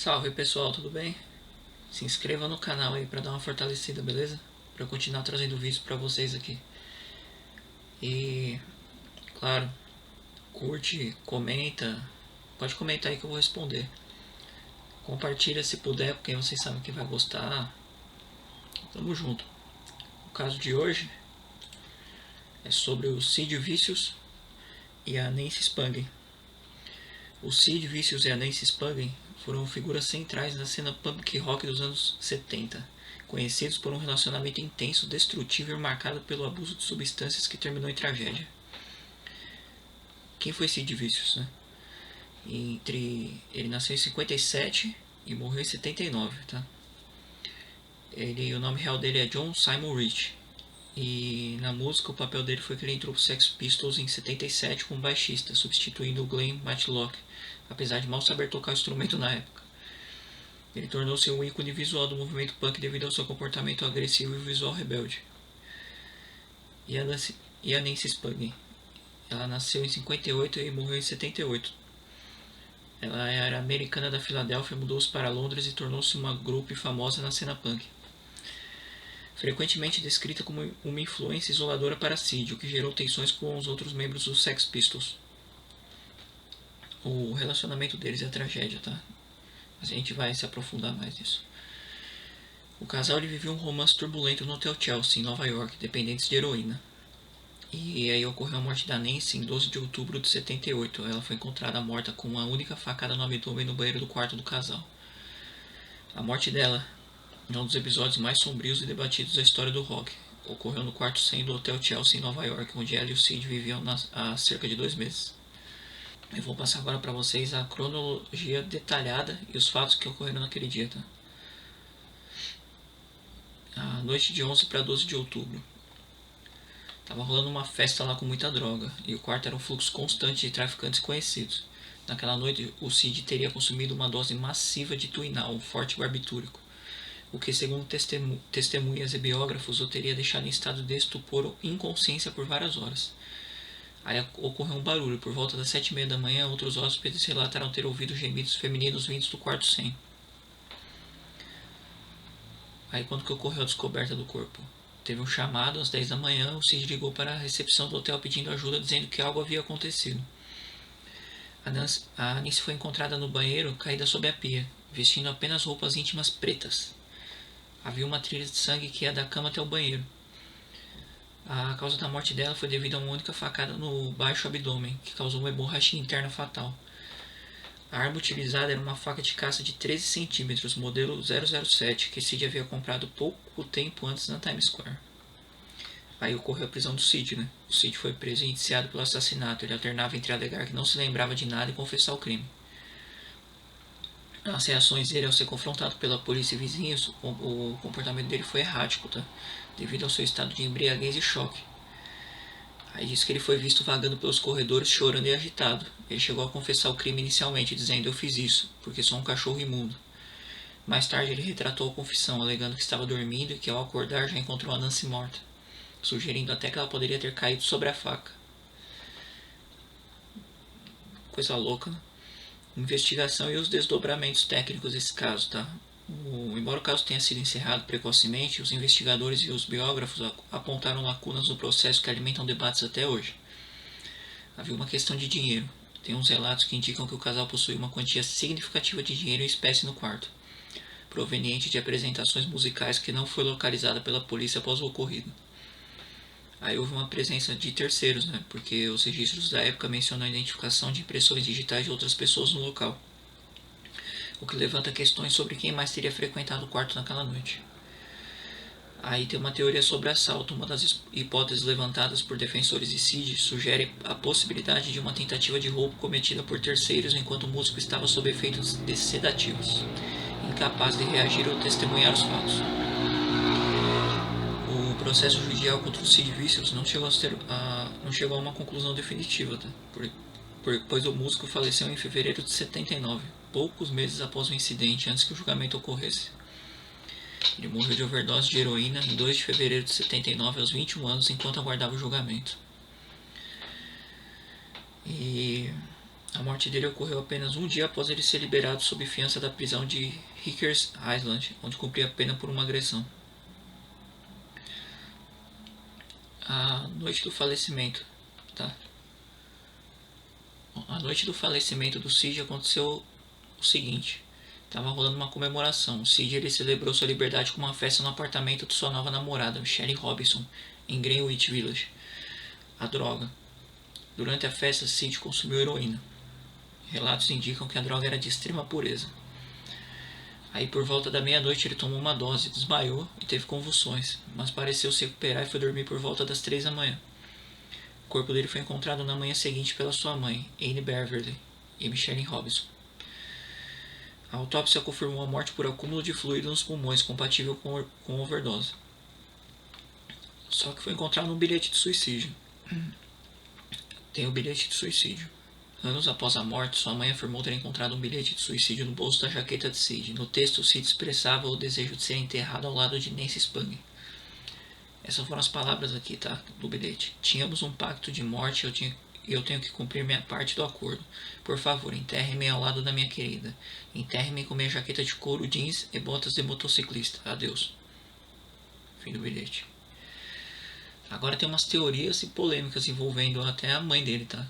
Salve pessoal, tudo bem? Se inscreva no canal aí pra dar uma fortalecida, beleza? Pra eu continuar trazendo vídeos pra vocês aqui. E, claro, curte, comenta, pode comentar aí que eu vou responder. Compartilha se puder, porque vocês sabem que vai gostar. Tamo junto. O caso de hoje é sobre o Sid Vicious e a Nancy Spungen. O Sid Vicious e a Nancy Spungen foram figuras centrais na cena punk rock dos anos 70, conhecidos por um relacionamento intenso, destrutivo e marcado pelo abuso de substâncias que terminou em tragédia. Quem foi Sid Vicious, né? Ele nasceu em 57 e morreu em 79, tá? O nome real dele é John Simon Rich. E na música o papel dele foi que ele entrou pro Sex Pistols em 77 como baixista, substituindo o Glenn Matlock, apesar de mal saber tocar o instrumento na época. Ele tornou-se um ícone visual do movimento punk devido ao seu comportamento agressivo e visual rebelde. E a Nancy Spungen? Ela nasceu em 58 e morreu em 78. Ela era americana da Filadélfia, mudou-se para Londres e tornou-se uma grupo famosa na cena punk. Frequentemente descrita como uma influência isoladora para Sid, o que gerou tensões com os outros membros dos Sex Pistols. O relacionamento deles é tragédia, tá? Mas a gente vai se aprofundar mais nisso. O casal viveu um romance turbulento no Hotel Chelsea, em Nova York, dependentes de heroína. E aí ocorreu a morte da Nancy em 12 de outubro de 78. Ela foi encontrada morta com uma única facada no abdômen no banheiro do quarto do casal. A morte dela é um dos episódios mais sombrios e debatidos da história do rock. Ocorreu no quarto 100 do Hotel Chelsea, em Nova York, onde ela e o Sid viviam há cerca de 2 meses. Eu vou passar agora para vocês a cronologia detalhada e os fatos que ocorreram naquele dia, tá? A noite de 11 para 12 de outubro. Tava rolando uma festa lá com muita droga, e o quarto era um fluxo constante de traficantes conhecidos. Naquela noite, o Sid teria consumido uma dose massiva de Tuinal, um forte barbitúrico, o que, segundo testemunhas e biógrafos, o teria deixado em estado de estupor ou inconsciência por várias horas. Aí ocorreu um barulho. Por volta das 7h30 da manhã, outros hóspedes relataram ter ouvido gemidos femininos vindos do quarto 100. Aí quando que ocorreu a descoberta do corpo? Teve um chamado às 10 da manhã, o Sid ligou para a recepção do hotel pedindo ajuda, dizendo que algo havia acontecido. A Nancy foi encontrada no banheiro, caída sob a pia, vestindo apenas roupas íntimas pretas. Havia uma trilha de sangue que ia da cama até o banheiro. A causa da morte dela foi devido a uma única facada no baixo abdômen, que causou uma hemorragia interna fatal. A arma utilizada era uma faca de caça de 13 centímetros, modelo 007, que Sid havia comprado pouco tempo antes na Times Square. Aí ocorreu a prisão do Sid, né? O Sid foi preso e indiciado pelo assassinato. Ele alternava entre alegar que não se lembrava de nada e confessar o crime. As reações dele ao ser confrontado pela polícia e vizinhos, o comportamento dele foi errático, tá? Devido ao seu estado de embriaguez e choque. Aí diz que ele foi visto vagando pelos corredores, chorando e agitado. Ele chegou a confessar o crime inicialmente, dizendo: "Eu fiz isso, porque sou um cachorro imundo." Mais tarde ele retratou a confissão, alegando que estava dormindo e que ao acordar já encontrou a Nancy morta, sugerindo até que ela poderia ter caído sobre a faca. Coisa louca, né? Investigação e os desdobramentos técnicos desse caso, tá? Embora o caso tenha sido encerrado precocemente, os investigadores e os biógrafos apontaram lacunas no processo que alimentam debates até hoje. Havia uma questão de dinheiro. Tem uns relatos que indicam que o casal possuía uma quantia significativa de dinheiro em espécie no quarto, proveniente de apresentações musicais que não foi localizada pela polícia após o ocorrido. Aí houve uma presença de terceiros, né? Porque os registros da época mencionam a identificação de impressões digitais de outras pessoas no local, o que levanta questões sobre quem mais teria frequentado o quarto naquela noite. Aí tem uma teoria sobre assalto. Uma das hipóteses levantadas por defensores de Sid sugere a possibilidade de uma tentativa de roubo cometida por terceiros enquanto o músico estava sob efeitos de sedativos, incapaz de reagir ou testemunhar os fatos. O processo judicial contra o Sid Vicious não chegou a uma conclusão definitiva, tá? Pois o músico faleceu em fevereiro de 79, poucos meses após o incidente, antes que o julgamento ocorresse. Ele morreu de overdose de heroína em 2 de fevereiro de 79, aos 21 anos, enquanto aguardava o julgamento. E a morte morte dele ocorreu apenas um dia após ele ser liberado sob fiança da prisão de Rikers Island, onde cumpria a pena por uma agressão. A noite do falecimento, tá? A noite do falecimento do Cid aconteceu o seguinte: estava rolando uma comemoração. O Cid ele celebrou sua liberdade com uma festa no apartamento de sua nova namorada, Michelle Robinson, em Greenwich Village. A droga. Durante a festa, Cid consumiu heroína. Relatos indicam que a droga era de extrema pureza. Aí por volta da meia-noite ele tomou uma dose, desmaiou e teve convulsões, mas pareceu se recuperar e foi dormir por volta das 3 da manhã. O corpo dele foi encontrado na manhã seguinte pela sua mãe, Anne Beverly, e Michelle Robinson. A autópsia confirmou a morte por acúmulo de fluido nos pulmões, compatível com overdose. Só que foi encontrado um bilhete de suicídio. Tem o bilhete de suicídio. Anos após a morte, sua mãe afirmou ter encontrado um bilhete de suicídio no bolso da jaqueta de Cid. No texto, Cid expressava o desejo de ser enterrado ao lado de Nancy Spang. Essas foram as palavras aqui, tá? Do bilhete. Tínhamos um pacto de morte e eu tenho que cumprir minha parte do acordo. Por favor, enterre-me ao lado da minha querida. Enterre-me com minha jaqueta de couro, jeans e botas de motociclista. Adeus. Fim do bilhete. Agora tem umas teorias e polêmicas envolvendo até a mãe dele, tá?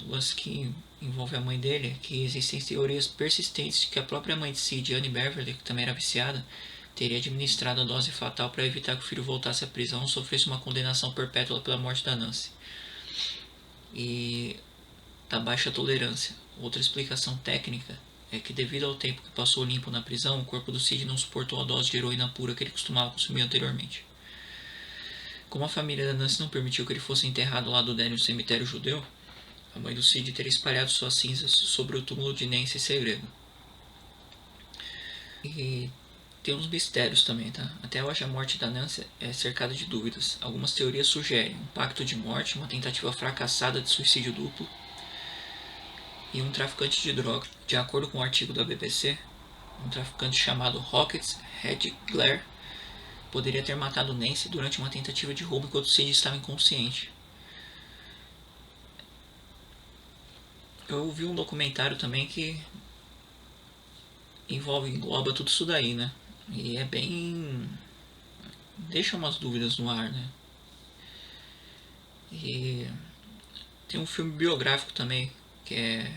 O lance que envolve a mãe dele é que existem teorias persistentes de que a própria mãe de Cid, Anne Beverly, que também era viciada, teria administrado a dose fatal para evitar que o filho voltasse à prisão ou sofresse uma condenação perpétua pela morte da Nancy. E da baixa tolerância. Outra explicação técnica é que devido ao tempo que passou limpo na prisão, o corpo do Cid não suportou a dose de heroína pura que ele costumava consumir anteriormente. Como a família da Nancy não permitiu que ele fosse enterrado ao lado dela em um cemitério judeu, a mãe do Cid teria espalhado suas cinzas sobre o túmulo de Nancy em segredo. E tem uns mistérios também, tá? Até hoje a morte da Nancy é cercada de dúvidas. Algumas teorias sugerem um pacto de morte, uma tentativa fracassada de suicídio duplo e um traficante de droga. De acordo com um artigo da BBC, um traficante chamado Rockets Redglare poderia ter matado Nancy durante uma tentativa de roubo enquanto Cid estava inconsciente. Eu vi um documentário também que engloba tudo isso daí, né? E é bem... deixa umas dúvidas no ar, né? E tem um filme biográfico também, que é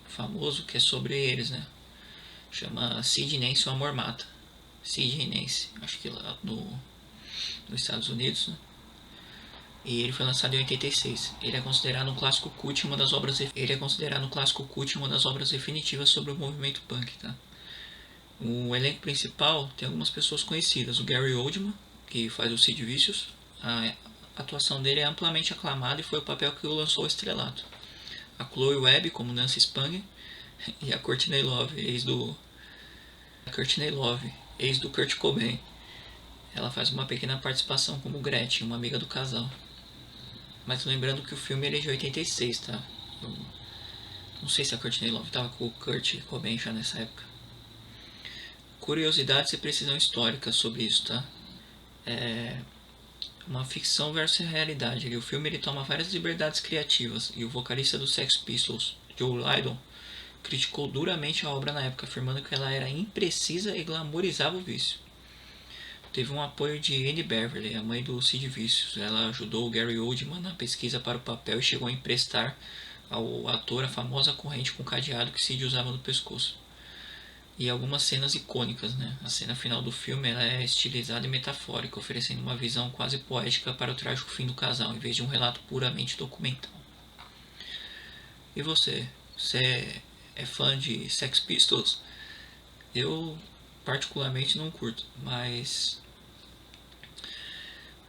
famoso, que é sobre eles, né? Chama Cid e Nancy, o Amor Mata. Cid e Nancy, acho que lá nos Estados Unidos, né? E ele foi lançado em 86. Ele é considerado um clássico cult, uma das obras definitivas sobre o movimento punk, tá? O elenco principal tem algumas pessoas conhecidas. O Gary Oldman, que faz o Sid Vicious. A atuação dele é amplamente aclamada e foi o papel que o lançou ao estrelato. A Chloe Webb como Nancy Spang e a Courtney Love, ex do Kurt Cobain. Ela faz uma pequena participação como Gretchen, uma amiga do casal. Mas lembrando que o filme ele é de 86, tá? Eu não sei se a Courtney Love estava com o Kurt Cobain já nessa época. Curiosidades e precisão histórica sobre isso, tá? É uma ficção versus realidade. O filme ele toma várias liberdades criativas e o vocalista do Sex Pistols, Joe Lydon, criticou duramente a obra na época, afirmando que ela era imprecisa e glamourizava o vício. Teve um apoio de Anne Beverly, a mãe do Sid Vicious. Ela ajudou o Gary Oldman na pesquisa para o papel e chegou a emprestar ao ator a famosa corrente com cadeado que Sid usava no pescoço. E algumas cenas icônicas, né? A cena final do filme ela é estilizada e metafórica, oferecendo uma visão quase poética para o trágico fim do casal, em vez de um relato puramente documental. E você? Você é fã de Sex Pistols? Eu particularmente não curto, mas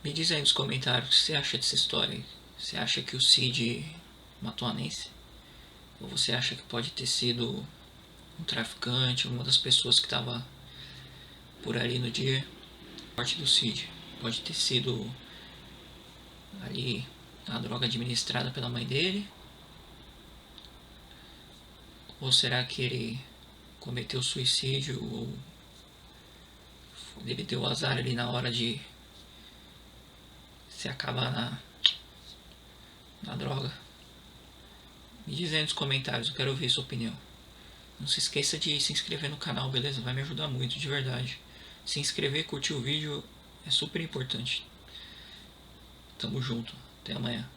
me diz aí nos comentários o que você acha dessa história. Você acha que o Cid matou a Nancy? Ou você acha que pode ter sido um traficante, uma das pessoas que estava por ali no dia? A morte do Cid pode ter sido ali a droga administrada pela mãe dele? Ou será que ele cometeu suicídio ou ele deu azar ali na hora de se acabar na droga? Me diz aí nos comentários, eu quero ouvir sua opinião. Não se esqueça de se inscrever no canal, beleza? Vai me ajudar muito, de verdade. Se inscrever, curtir o vídeo é super importante. Tamo junto. Até amanhã.